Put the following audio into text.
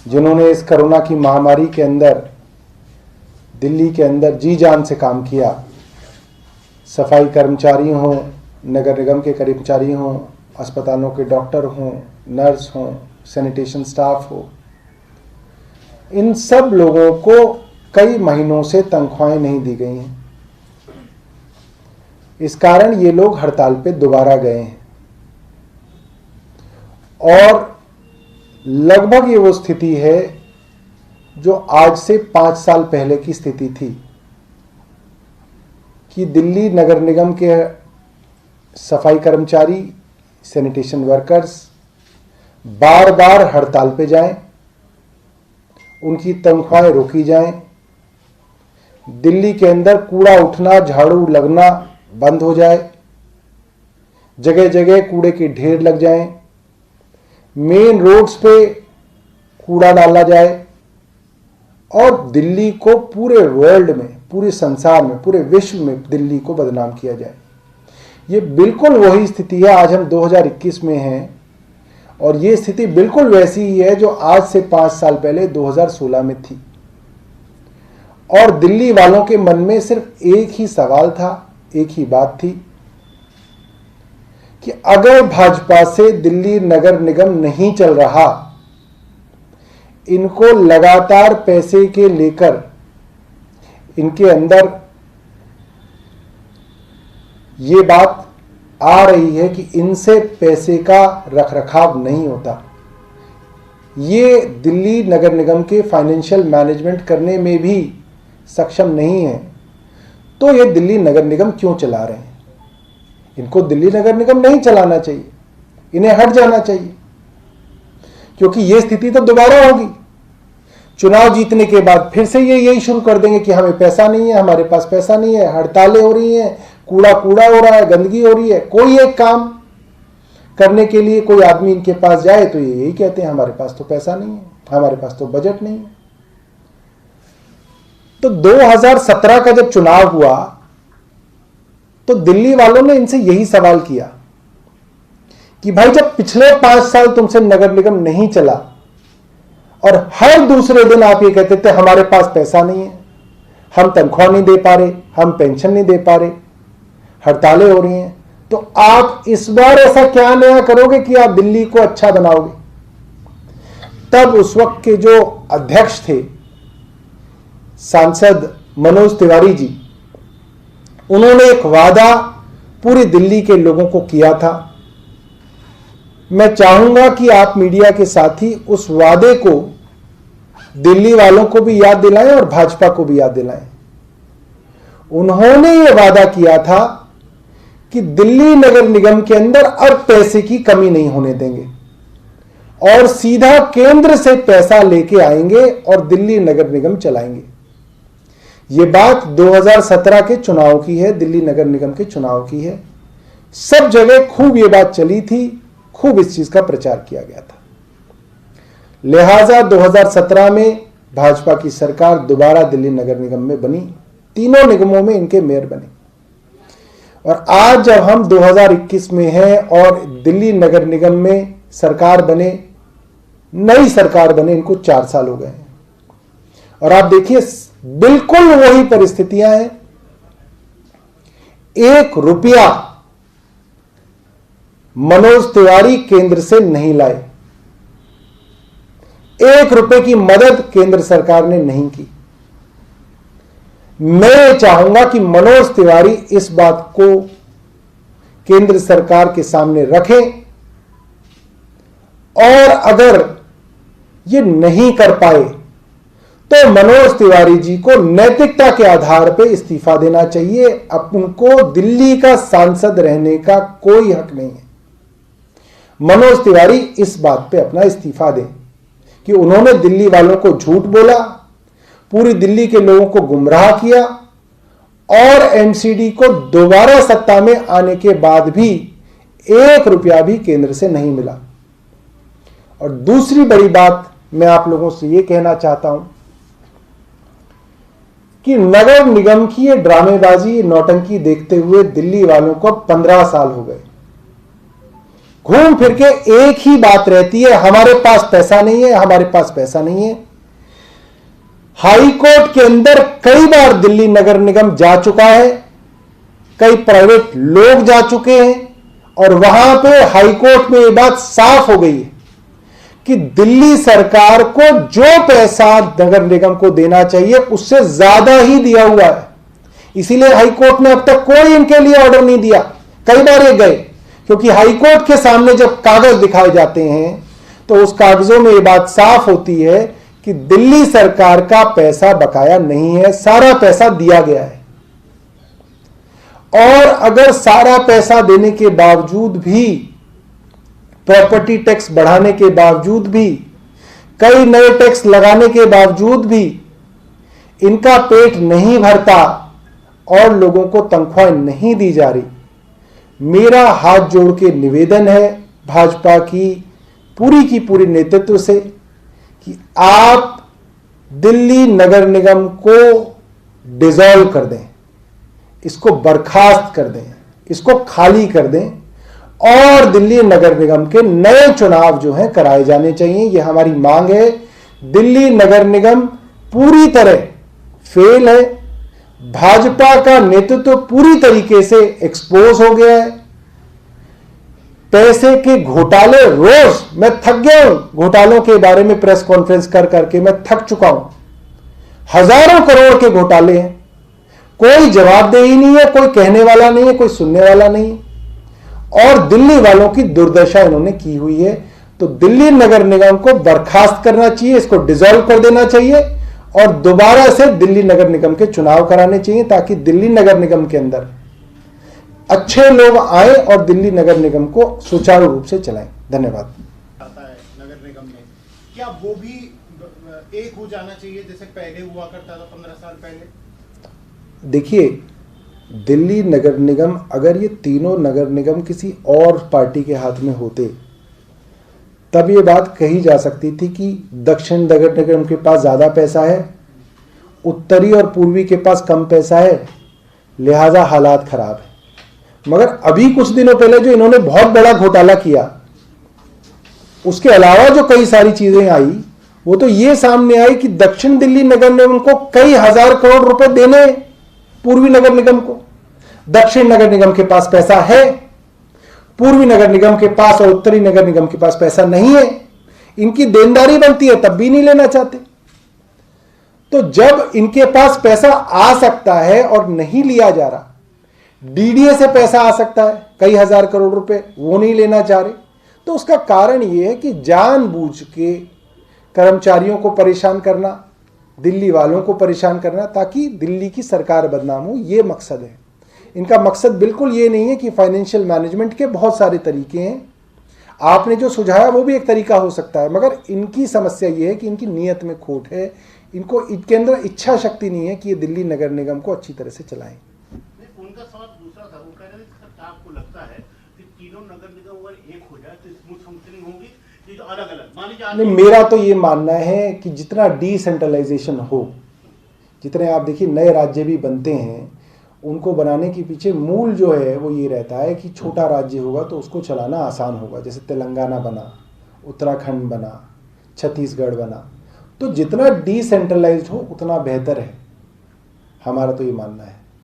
जिन्होंने इस कोरोना की महामारी के अंदर दिल्ली के अंदर जी जान से काम किया, सफाई कर्मचारी हों, नगर निगम के कर्मचारी हों, अस्पतालों के डॉक्टर हों, नर्स हों, सैनिटेशन स्टाफ हो, इन सब लोगों को कई महीनों से तनख्वाहें नहीं दी गई हैं। इस कारण ये लोग हड़ताल पे दोबारा गए हैं और लगभग ये वो स्थिति है जो आज से 5 साल पहले की स्थिति थी कि दिल्ली नगर निगम के सफाई कर्मचारी, सैनिटेशन वर्कर्स बार बार हड़ताल पे जाएं, उनकी तनख्वाहें रोकी जाएं, दिल्ली के अंदर कूड़ा उठना, झाड़ू लगना बंद हो जाए, जगह जगह कूड़े के ढेर लग जाएं, मेन रोड्स पे कूड़ा डाला जाए और दिल्ली को पूरे वर्ल्ड में, पूरे संसार में, पूरे विश्व में दिल्ली को बदनाम किया जाए। ये बिल्कुल वही स्थिति है। आज हम 2021 में हैं और ये स्थिति बिल्कुल वैसी ही है जो आज से 5 साल पहले 2016 में थी। और दिल्ली वालों के मन में सिर्फ एक ही सवाल था, एक ही बात थी कि अगर भाजपा से दिल्ली नगर निगम नहीं चल रहा, इनको लगातार पैसे के लेकर इनके अंदर ये बात आ रही है कि इनसे पैसे का रखरखाव नहीं होता, ये दिल्ली नगर निगम के फाइनेंशियल मैनेजमेंट करने में भी सक्षम नहीं है, तो ये दिल्ली नगर निगम क्यों चला रहे हैं? इनको दिल्ली नगर निगम नहीं चलाना चाहिए, इन्हें हट जाना चाहिए, क्योंकि ये स्थिति तो दोबारा होगी। चुनाव जीतने के बाद फिर से ये यही शुरू कर देंगे कि हमें पैसा नहीं है, हमारे पास पैसा नहीं है, हड़तालें हो रही हैं, कूड़ा हो रहा है, गंदगी हो रही है। कोई एक काम करने के लिए कोई आदमी इनके पास जाए तो ये यही कहते हैं हमारे पास तो पैसा नहीं है, हमारे पास तो बजट नहीं है। तो 2017 का जब चुनाव हुआ तो दिल्ली वालों ने इनसे यही सवाल किया कि भाई जब पिछले 5 साल तुमसे नगर निगम नहीं चला और हर दूसरे दिन आप ये कहते थे हमारे पास पैसा नहीं है, हम तनख्वाह नहीं दे पा रहे, हम पेंशन नहीं दे पा रहे, हड़तालें हो रही हैं, तो आप इस बार ऐसा क्या नया करोगे कि आप दिल्ली को अच्छा बनाओगे? तब उस वक्त के जो अध्यक्ष थे सांसद मनोज तिवारी जी, उन्होंने एक वादा पूरी दिल्ली के लोगों को किया था। मैं चाहूंगा कि आप मीडिया के साथी उस वादे को दिल्ली वालों को भी याद दिलाएं और भाजपा को भी याद दिलाएं। उन्होंने ये वादा किया था कि दिल्ली नगर निगम के अंदर अब पैसे की कमी नहीं होने देंगे और सीधा केंद्र से पैसा लेके आएंगे और दिल्ली नगर निगम चलाएंगे। ये बात 2017 के चुनाव की है, दिल्ली नगर निगम के चुनाव की है। सब जगह खूब ये बात चली थी, खूब इस चीज का प्रचार किया गया था। लिहाजा 2017 में भाजपा की सरकार दोबारा दिल्ली नगर निगम में बनी, तीनों निगमों में इनके मेयर बने। और आज जब हम 2021 में हैं और दिल्ली नगर निगम में सरकार बने, नई सरकार बने, इनको 4 साल हो गए हैं और आप देखिए बिल्कुल वही परिस्थितियां हैं। 1 रुपया मनोज तिवारी केंद्र से नहीं लाए, 1 रुपए की मदद केंद्र सरकार ने नहीं की। मैं चाहूंगा कि मनोज तिवारी इस बात को केंद्र सरकार के सामने रखें और अगर ये नहीं कर पाए तो मनोज तिवारी जी को नैतिकता के आधार पर इस्तीफा देना चाहिए। अब उनको दिल्ली का सांसद रहने का कोई हक नहीं है। मनोज तिवारी इस बात पे अपना इस्तीफा दें कि उन्होंने दिल्ली वालों को झूठ बोला, पूरी दिल्ली के लोगों को गुमराह किया और एमसीडी को दोबारा सत्ता में आने के बाद भी 1 रुपया भी केंद्र से नहीं मिला। और दूसरी बड़ी बात मैं आप लोगों से यह कहना चाहता हूं कि नगर निगम की ये ड्रामेबाजी, नौटंकी देखते हुए दिल्ली वालों को 15 साल हो गए। घूम फिर के एक ही बात रहती है, हमारे पास पैसा नहीं है, हमारे पास पैसा नहीं है। हाई कोर्ट के अंदर कई बार दिल्ली नगर निगम जा चुका है, कई प्राइवेट लोग जा चुके हैं, और वहां पे हाई कोर्ट में यह बात साफ हो गई है कि दिल्ली सरकार को जो पैसा नगर निगम को देना चाहिए उससे ज्यादा ही दिया हुआ है। इसीलिए हाई कोर्ट ने अब तक कोई इनके लिए ऑर्डर नहीं दिया। कई बार ये गए, क्योंकि हाई कोर्ट के सामने जब कागज दिखाए जाते हैं तो उस कागजों में यह बात साफ होती है कि दिल्ली सरकार का पैसा बकाया नहीं है, सारा पैसा दिया गया है। और अगर सारा पैसा देने के बावजूद भी, प्रॉपर्टी टैक्स बढ़ाने के बावजूद भी, कई नए टैक्स लगाने के बावजूद भी इनका पेट नहीं भरता और लोगों को तनख्वाह नहीं दी जा रही, मेरा हाथ जोड़ के निवेदन है भाजपा की पूरी नेतृत्व से कि आप दिल्ली नगर निगम को डिसॉल्व कर दें, इसको बर्खास्त कर दें, इसको खाली कर दें और दिल्ली नगर निगम के नए चुनाव जो हैं कराए जाने चाहिए। यह हमारी मांग है। दिल्ली नगर निगम पूरी तरह फेल है, भाजपा का नेतृत्व पूरी तरीके से एक्सपोज हो गया है। पैसे के घोटाले, रोज मैं थक गया हूं घोटालों के बारे में प्रेस कॉन्फ्रेंस कर करके, मैं थक चुका हूं। हजारों करोड़ के घोटाले हैं, कोई जवाबदेही नहीं है, कोई कहने वाला नहीं है, कोई सुनने वाला नहीं है, और दिल्ली वालों की दुर्दशा इन्होंने की हुई है। तो दिल्ली नगर निगम को बर्खास्त करना चाहिए, इसको डिसॉल्व कर देना चाहिए और दोबारा से दिल्ली नगर निगम के चुनाव कराने चाहिए, ताकि दिल्ली नगर निगम के अंदर अच्छे लोग आए और दिल्ली नगर निगम को सुचारू रूप से चलाएं। धन्यवाद। नगर निगम में क्या वो भी एक हो जाना चाहिए जैसे पहले हुआ करता था 15 साल पहले? देखिए, दिल्ली नगर निगम, अगर ये तीनों नगर निगम किसी और पार्टी के हाथ में होते तब ये बात कही जा सकती थी कि दक्षिण नगर निगम के पास ज़्यादा पैसा है, उत्तरी और पूर्वी के पास कम पैसा है, लिहाजा हालात खराब है। मगर अभी कुछ दिनों पहले जो इन्होंने बहुत बड़ा घोटाला किया, उसके अलावा जो कई सारी चीजें आई, वो तो ये सामने आई कि दक्षिण दिल्ली नगर निगम को कई हजार करोड़ रुपए देने पूर्वी नगर निगम को। दक्षिण नगर निगम के पास पैसा है, पूर्वी नगर निगम के पास और उत्तरी नगर निगम के पास पैसा नहीं है। इनकी देनदारी बनती है तब भी नहीं लेना चाहते। तो जब इनके पास पैसा आ सकता है और नहीं लिया जा रहा, डीडीए से पैसा आ सकता है कई हजार करोड़ रुपए, वो नहीं लेना चाह रहे, तो उसका कारण यह है कि जानबूझ के कर्मचारियों को परेशान करना, दिल्ली वालों को परेशान करना, ताकि दिल्ली की सरकार बदनाम हो, ये मकसद है इनका। मकसद बिल्कुल ये नहीं है कि फाइनेंशियल मैनेजमेंट के बहुत सारे तरीके हैं, आपने जो सुझाया वो भी एक तरीका हो सकता है, मगर इनकी समस्या ये है कि इनकी नीयत में खोट है, इनको इनके अंदर इच्छा शक्ति नहीं है कि ये दिल्ली नगर निगम को अच्छी तरह से चलाएं। उनका सवाल दूसरा था, वो कह रहे थे क्या आपको लगता है कि तीनों नगर निगम अगर एक हो जाए तो स्मूथ फंक्शनिंग होगी, ये जो अलग अलग मान लीजिए? नहीं, मेरा तो ये मानना है कि जितना डिसेंट्रलाइजेशन हो, जितने आप देखिए नए राज्य भी बनते हैं, उनको बनाने के पीछे मूल जो है वो ये रहता है कि छोटा राज्य होगा तो उसको चलाना आसान होगा। जैसे तेलंगाना बना, उत्तराखंड बना, छत्तीसगढ़ बना, तो जितना डिसेंट्रलाइज्ड हो उतना बेहतर है, हमारा तो ये मानना है।